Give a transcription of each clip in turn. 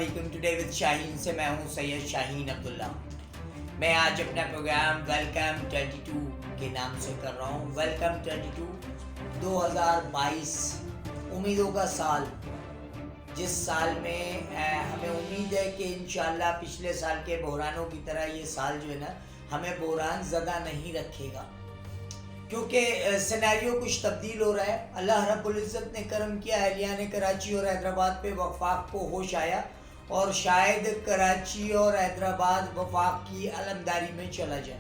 علیکم. Today with شاہین سے میں ہوں سید شاہین عبداللہ. میں آج اپنا پروگرام ویلکم 22 کے نام سے کر رہا ہوں. ویلکم 22 2022 امیدوں کا سال، جس سال میں ہمیں امید ہے کہ انشاءاللہ پچھلے سال کے بحرانوں کی طرح یہ سال جو ہے نا ہمیں بحران زدہ نہیں رکھے گا، کیونکہ سیناریو کچھ تبدیل ہو رہا ہے. اللہ رب العزت نے کرم کیا، اہلیان کراچی اور حیدرآباد پہ وفاق کو ہوش آیا اور شاید کراچی اور حیدرآباد وفاق کی علمداری میں چلا جائے.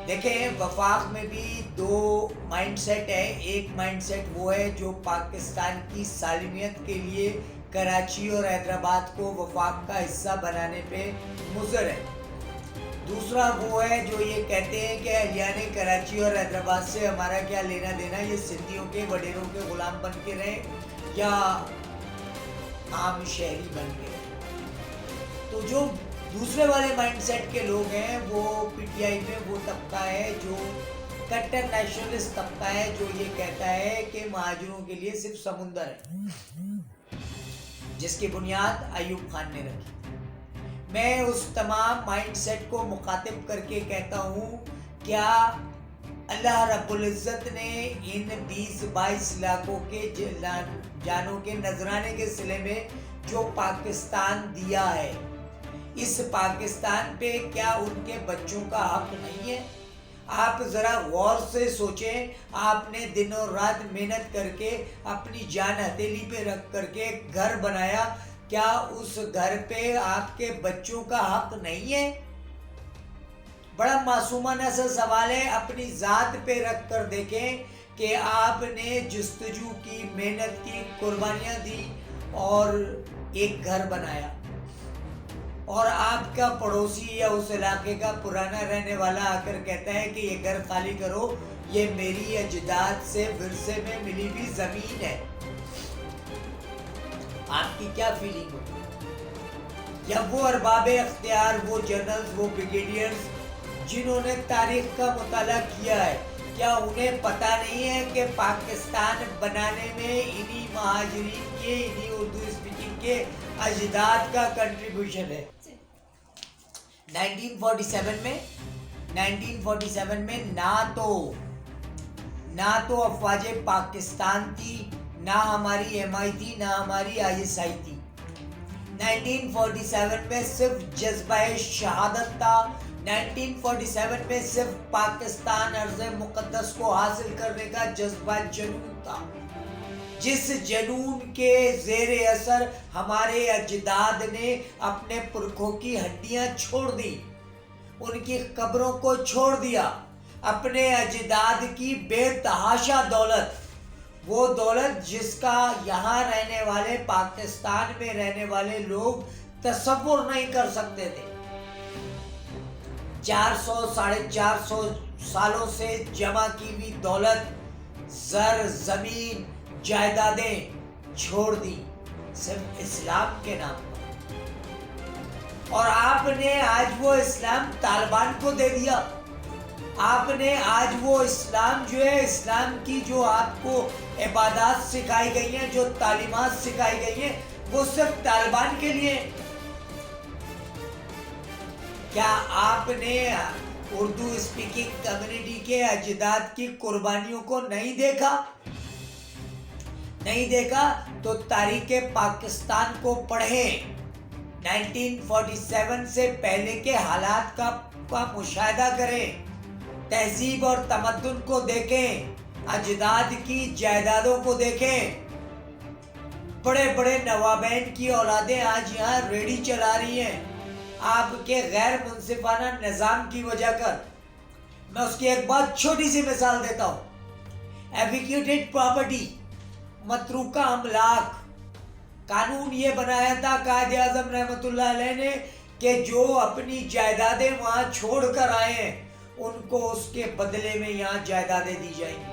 دیکھیں، وفاق میں بھی دو مائنڈ سیٹ ہے. ایک مائنڈ سیٹ وہ ہے جو پاکستان کی سالمیت کے لیے کراچی اور حیدرآباد کو وفاق کا حصہ بنانے پہ مصر ہے. دوسرا وہ ہے جو یہ کہتے ہیں کہ اہلیان کراچی اور حیدرآباد سے ہمارا کیا لینا دینا، یہ سندھیوں کے وڈیروں کے غلام بن کے رہیں یا عام شہری بن کے رہیں. تو جو دوسرے والے مائنڈ سیٹ کے لوگ ہیں وہ پی ٹی آئی میں وہ طبقہ ہے جو کٹر نیشنلسٹ طبقہ ہے، جو یہ کہتا ہے کہ مہاجروں کے لیے صرف سمندر ہے، جس کی بنیاد ایوب خان نے رکھی. میں اس تمام مائنڈ سیٹ کو مخاطب کر کے کہتا ہوں، کیا اللہ رب العزت نے ان 20-22 لاکھوں کے جانوں کے نذرانے کے صلے میں جو پاکستان دیا ہے، اس پاکستان پہ کیا ان کے بچوں کا حق نہیں ہے؟ آپ ذرا غور سے سوچیں. آپ نے دن اور رات محنت کر کے اپنی جان ہتھیلی پہ رکھ کر کے گھر بنایا، کیا اس گھر پہ آپ کے بچوں کا حق نہیں ہے؟ بڑا معصومانہ سا سوال ہے. اپنی ذات پہ رکھ کر دیکھیں کہ آپ نے جستجو کی، محنت کی، قربانیاں دی اور ایک گھر بنایا، اور آپ کا پڑوسی یا اس علاقے کا پرانا رہنے والا آ کر کہتا ہے کہ یہ گھر خالی کرو، یہ میری اجداد سے ورثے میں ملی ہوئی زمین ہے. آپ کی کیا فیلنگ ہوگی؟ یا وہ ارباب اختیار، وہ جنرلز، وہ بریگیڈیئرز جنہوں نے تاریخ کا مطالعہ کیا ہے، کیا انہیں پتہ نہیں ہے کہ پاکستان بنانے میں انہی مہاجرین کے، انہی اردو اسپیکنگ کے اجداد کا کنٹریبیوشن ہے؟ 1947 میں نہ تو افواج پاکستان تھی، نہ ہماری ایم آئی تھی، نہ ہماری آئی ایس آئی تھی. 1947 میں صرف جذبہ شہادت تھا. 1947 میں صرف پاکستان ارض مقدس کو حاصل کرنے کا جذبہ جنون تھا، جس جنون کے زیر اثر ہمارے اجداد نے اپنے پرکھوں کی ہڈیاں چھوڑ دی، ان کی قبروں کو چھوڑ دیا. اپنے اجداد کی بے تحاشا دولت، وہ دولت جس کا یہاں رہنے والے، پاکستان میں رہنے والے لوگ تصور نہیں کر سکتے تھے. 400-450 سالوں سے جمع کی ہوئی دولت، زر، زمین، جائیدادیں چھوڑ دی صرف اسلام کے نام پر. اور آپ نے آج وہ اسلام طالبان کو دے دیا. آپ نے آج وہ اسلام جو ہے، اسلام کی جو آپ کو عبادات سکھائی گئی ہیں، جو تعلیمات سکھائی گئی ہیں، وہ صرف طالبان کے لیے. کیا آپ نے اردو اسپیکنگ کمیونٹی کے اجداد کی قربانیوں کو نہیں دیکھا؟ نہیں دیکھا تو تاریخ پاکستان کو پڑھیں. 1947 سے پہلے کے حالات کا مشاہدہ کریں، تہذیب اور تمدن کو دیکھیں، اجداد کی جائیدادوں کو دیکھیں. بڑے بڑے نوابین کی اولادیں آج یہاں ریڑھی چلا رہی ہیں آپ کے غیر منصفانہ نظام کی وجہ کر. میں اس کی ایک بہت چھوٹی سی مثال دیتا ہوں. ایویکیوٹیڈ پراپرٹی، متروکہ املاک قانون یہ بنایا تھا قائد اعظم رحمۃ اللہ علیہ نے کہ جو اپنی جائیدادیں وہاں چھوڑ کر آئے ہیں ان کو اس کے بدلے میں یہاں جائیدادیں دی جائیں گی.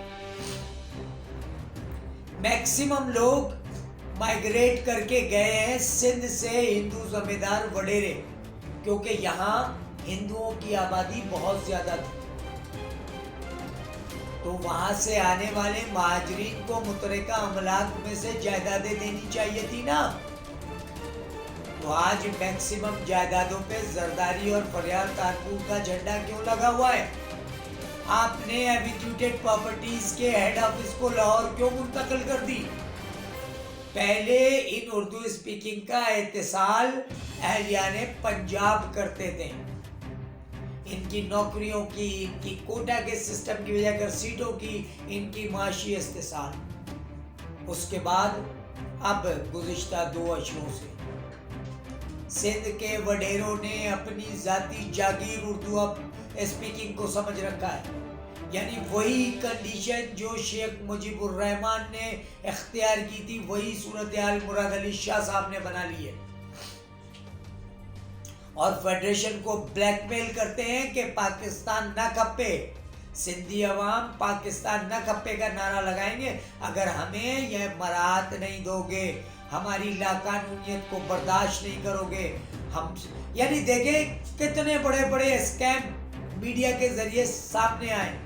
میکسیمم لوگ مائیگریٹ کر کے گئے ہیں سندھ سے ہندو زمیندار وڈیرے، کیونکہ یہاں ہندوؤں کی آبادی بہت زیادہ تھی. تو وہاں سے آنے والے مہاجرین کو مترکہ املاک میں سے جائیدادیں دینی چاہیے تھی نا. تو آج میکسیمم جائیدادوں پہ زرداری اور فریال تارپور کا جھنڈا کیوں لگا ہوا ہے؟ آپ نے ایویکیوٹیڈ پراپرٹیز کے ہیڈ آفس کو لاہور کیوں منتقل کر دی؟ پہلے ان اردو اسپیکنگ کا اتصال اہلیان پنجاب کرتے تھے. ان کی نوکریوں کی، ان کی کوٹا کے سسٹم کی وجہ کر سیٹوں کی، ان کی معاشی استحصال. اس کے بعد اب گزشتہ 2 اشروں سے سندھ کے وڈیروں نے اپنی ذاتی جاگیر اردو اب اسپیکنگ کو سمجھ رکھا ہے. یعنی وہی کنڈیشن جو شیخ مجیب الرحمن نے اختیار کی تھی، وہی صورتحال مراد علی شاہ صاحب نے بنا لی ہے، اور فیڈریشن کو بلیک میل کرتے ہیں کہ پاکستان نہ کھپے. سندھی عوام پاکستان نہ کھپے کا نعرہ لگائیں گے اگر ہمیں یہ مراحت نہیں دو گے، ہماری لاقانونیت کو برداشت نہیں کرو گے. ہم یعنی دیکھیں کتنے بڑے بڑے اسکیم میڈیا کے ذریعے سامنے آئے،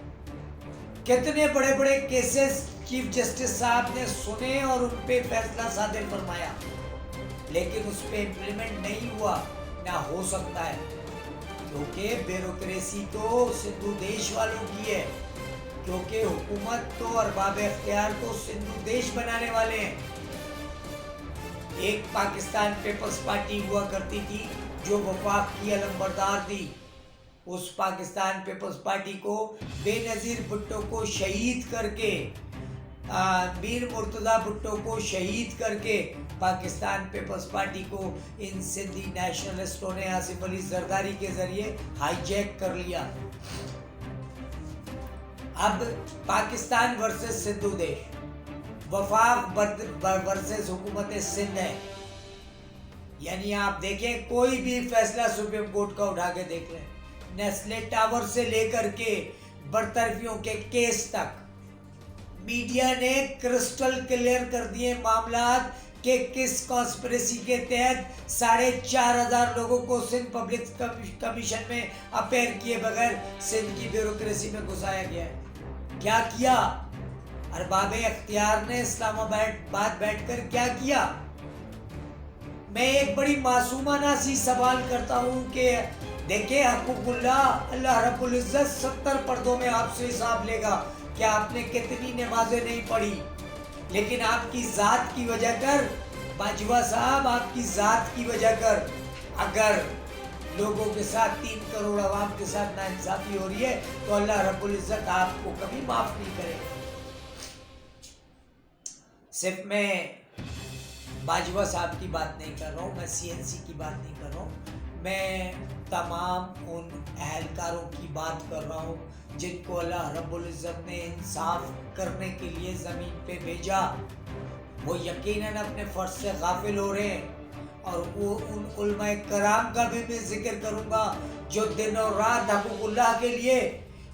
کتنے بڑے بڑے کیسز چیف جسٹس صاحب نے سنے اور ان پہ فیصلہ صادر فرمایا، لیکن اس پہ امپلیمنٹ نہیں ہوا، نہ ہو سکتا ہے، کیونکہ بیوروکریسی تو سندھو دیش والوں کی ہے، کیونکہ حکومت تو ارباب اختیار تو سندھو دیش بنانے والے ہیں. ایک پاکستان پیپلز پارٹی ہوا کرتی تھی جو وفاق کی علمبردار تھی. اس پاکستان پیپلز پارٹی کو بے نظیر بھٹو کو شہید کر کے، میر مرتضی بھٹو کو شہید کر کے پاکستان پیپلز پارٹی کو ان سندھی نیشنلسٹوں نے آصف علی زرداری کے ذریعے ہائی جیک کر لیا. اب پاکستان ورسز سندھو دیش، وفاق ورسز حکومت سندھ ہے. یعنی آپ دیکھیں کوئی بھی فیصلہ سپریم کورٹ کا اٹھا کے دیکھ لیں، نیسلے ٹاور سے لے کر کے برطرفیوں کے کیس تک، میڈیا نے کرسٹل کلیئر کر دیے معاملات کہ کس کانسپریسی کے تحت 4,500 لوگوں کو سندھ پبلک کمیشن میں اپیئر کیے بغیر سندھ کی بیوروکریسی میں گھسایا گیا ہے. کیا کیا ارباب اختیار نے اسلام آباد بیٹھ کر کیا کیا؟ میں ایک بڑی معصومانہ سی سوال کرتا ہوں کہ دیکھیں حقوق اللہ رب العزت 70 پردوں میں آپ سے حساب لے گا کہ آپ نے کتنی نمازیں نہیں پڑھی، لیکن آپ کی ذات کی وجہ کر، باجوہ صاحب آپ کی ذات کی وجہ کر اگر لوگوں کے ساتھ 3 کروڑ عوام کے ساتھ ناانصافی ہو رہی ہے تو اللہ رب العزت آپ کو کبھی معاف نہیں کرے گا. صرف میں باجوہ صاحب کی بات نہیں کر رہا ہوں، میں CNC کی بات نہیں کر رہا ہوں، میں تمام ان اہلکاروں کی بات کر رہا ہوں جن کو اللہ رب العزت نے انصاف کرنے کے لیے زمین پہ بھیجا. وہ یقیناً اپنے فرض سے غافل ہو رہے ہیں، اور وہ ان علماء کرام کا بھی میں ذکر کروں گا جو دن اور رات حقوق اللہ کے لیے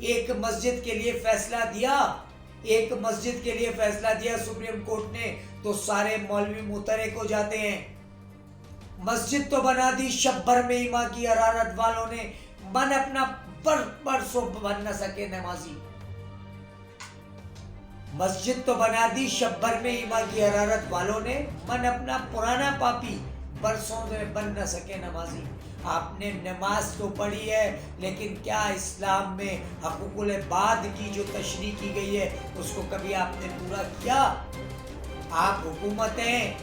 ایک مسجد کے لیے فیصلہ دیا سپریم کورٹ نے تو سارے مولوی متحرک ہو جاتے ہیں. مسجد تو بنا دی، شب بھر میں ایما کی حرارت والوں نے من اپنا برسوں بن نہ سکے نمازی. مسجد تو بنا دی، شب بھر میں ایما کی حرارت والوں نے من اپنا پرانا پاپی برسوں میں بن نہ سکے نمازی. آپ نے نماز تو پڑھی ہے، لیکن کیا اسلام میں حقوق العباد کی جو تشریح کی گئی ہے اس کو کبھی آپ نے پورا کیا؟ آپ حکومتیں،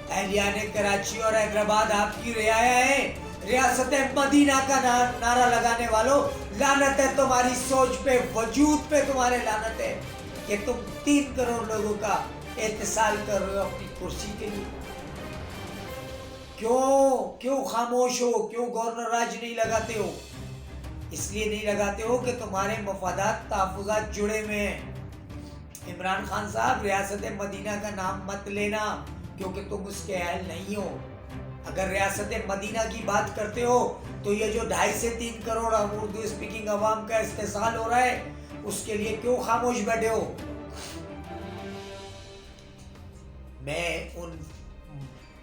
اہلیان کراچی اور حیدرآباد آپ کی رعایا ہے. ریاست مدینہ کا نعرہ لگانے والوں، لعنت ہے تمہاری سوچ پہ، وجود پہ تمہارے لعنت ہے کہ تم 3 کروڑ لوگوں کا اتصال کر رہے ہو اپنی کرسی کے لیے. کیوں خاموش ہو؟ کیوں گورنر راج نہیں لگاتے ہو؟ اس لیے نہیں لگاتے ہو کہ تمہارے مفادات تحفظات جڑے ہوئے ہیں. عمران خان صاحب، ریاست مدینہ کا نام مت لینا کیونکہ تم اس کے اہل نہیں ہو. اگر ریاست مدینہ کی بات کرتے ہو تو یہ جو 2.5 سے 3 کروڑ اردو اسپیکنگ عوام کا استحصال ہو رہا ہے اس کے لیے کیوں خاموش بیٹھے ہو؟ میں ان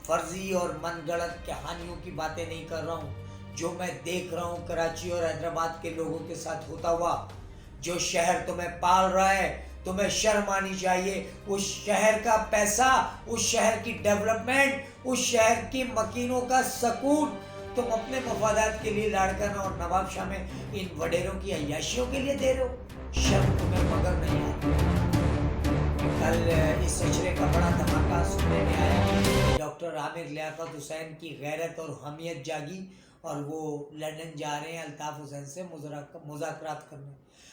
فرضی اور من گڑت کہانیوں کی باتیں نہیں کر رہا ہوں، جو میں دیکھ رہا ہوں کراچی اور حیدرآباد کے لوگوں کے ساتھ ہوتا ہوا. جو شہر تمہیں پال رہا ہے تمہیں شرم آنی چاہیے. اس شہر کا پیسہ، اس شہر کی ڈیولپمنٹ، اس شہر کی مکینوں کا سکون تم اپنے مفادات کے لیے لاڑکانہ اور نواب شاہ میں ان وڈیروں کی عیاشیوں کے لیے دے رہے ہو. شرم تمہیں مگر نہیں آتی. کل اس سلسلے کا بڑا دھماکہ سننے میں آیا. ڈاکٹر عامر لیاقت حسین کی غیرت اور حمیت جاگی اور وہ لندن جا رہے ہیں الطاف حسین سے مذاکرات کرنے.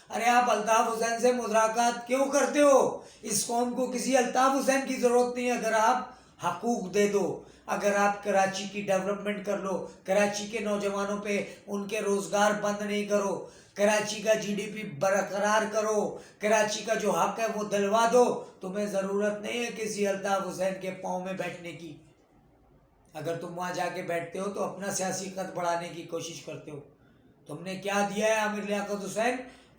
ارے آپ الطاف حسین سے مذاکرات کیوں کرتے ہو؟ اس قوم کو کسی الطاف حسین کی ضرورت نہیں. اگر آپ حقوق دے دو، اگر آپ کراچی کی ڈیولپمنٹ کر لو، کراچی کے نوجوانوں پہ ان کے روزگار بند نہیں کرو، کراچی کا جی ڈی پی برقرار کرو، کراچی کا جو حق ہے وہ دلوا دو، تمہیں ضرورت نہیں ہے کسی الطاف حسین کے پاؤں میں بیٹھنے کی. اگر تم وہاں جا کے بیٹھتے ہو تو اپنا سیاسی قد بڑھانے کی کوشش کرتے ہو. تم نے کیا دیا ہے عامر لیاقت حسین؟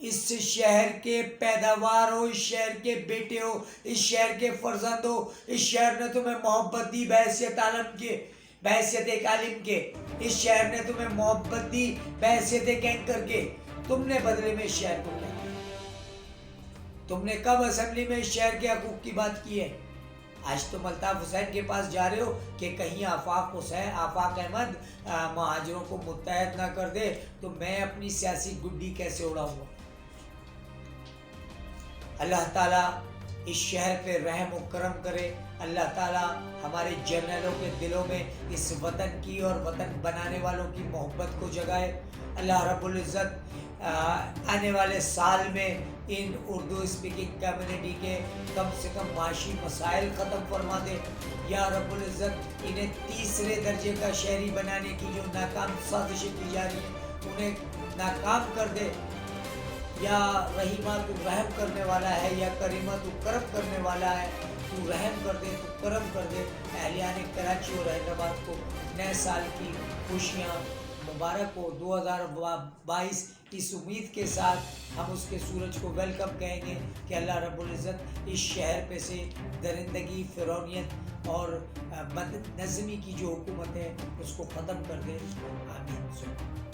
اس شہر کے پیداوار ہو، اس شہر کے بیٹے ہو، اس شہر کے فرزند ہو. اس شہر نے تمہیں محبت دی بحیثیت عالم کے، بحیثیت ایک عالم کے. اس شہر نے تمہیں محبت دی بحیثیت ایک اینکر کے. تم نے بدلے میں اس شہر کو کیا دیا؟ تم نے کب اسمبلی میں اس شہر کے حقوق کی بات کی ہے؟ آج تم الطاف حسین کے پاس جا رہے ہو کہ کہیں آفاق احمد مہاجروں کو متحد نہ کر دے تو میں اپنی سیاسی گڈی کیسے اڑاؤں گا. اللہ تعالیٰ اس شہر پہ رحم و کرم کرے. اللہ تعالیٰ ہمارے جرنیلوں کے دلوں میں اس وطن کی اور وطن بنانے والوں کی محبت کو جگائے. اللہ رب العزت آنے والے سال میں ان اردو اسپیکنگ کمیونٹی کے کم سے کم معاشی مسائل ختم فرما دے. یا رب العزت انہیں تیسرے درجے کا شہری بنانے کی جو ناکام سازشیں کی جا رہی ہیں انہیں ناکام کر دے. یا رحیمہ تو رحم کرنے والا ہے، یا کریمہ تو کرم کرنے والا ہے، تو رحم کر دے، تو کرم کر دے. اہلیان کراچی اور حیدرآباد کو نئے سال کی خوشیاں مبارک ہو. 2022 اس امید کے ساتھ ہم اس کے سورج کو ویلکم کہیں گے کہ اللہ رب العزت اس شہر پہ سے درندگی، فرعونیت اور بد نظمی کی جو حکومت ہے اس کو ختم کر دے. آمین.